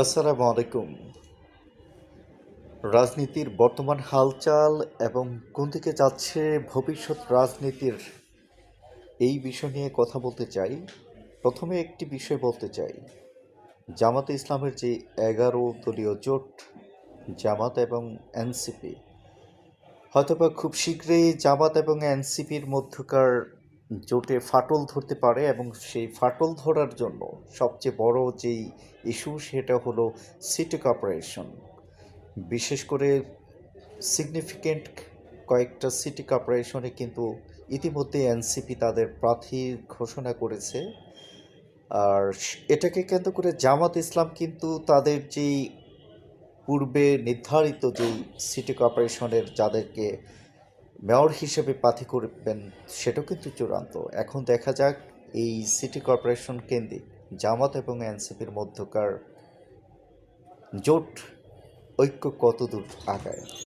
আসসালামু আলাইকুম। রাজনীতির বর্তমান হালচাল এবং কোন দিকে যাচ্ছে ভবিষ্যৎ রাজনীতির এই বিষয় নিয়ে কথা বলতে চাই। প্রথমে একটি বিষয় বলতে চাই। জামাতে ইসলামের যে ১১ দলীয় জোট, জামাত এবং এনসিপি, হয়তোবা খুব শীঘ্রই জামাত এবং এনসিপির মধ্যকার জোটে ফাটল ধরতে পারে এবং সেই ফাটল ধরার জন্য সবচেয়ে বড় যেই ইস্যু সেটা হলো সিটি কর্পোরেশন। বিশেষ করে সিগনিফিকেন্ট কয়েকটা সিটি কর্পোরেশনে কিন্তু ইতিমধ্যে এনসিপি তাদের প্রার্থী ঘোষণা করেছে। আর এটাকে কেন্দ্র করে জামাত ইসলাম কিন্তু তাদের যেই পূর্বে নির্ধারিত যেই সিটি কর্পোরেশনের যাদেরকে মেয়র হিসেবে প্রার্থী করবেন সেটাও কিন্তু চূড়ান্ত। এখন দেখা যাক এই সিটি কর্পোরেশন কেন্দ্রিক জামাত এবং এনসিপির মধ্যকার জোট ঐক্য কতদূর আগায়।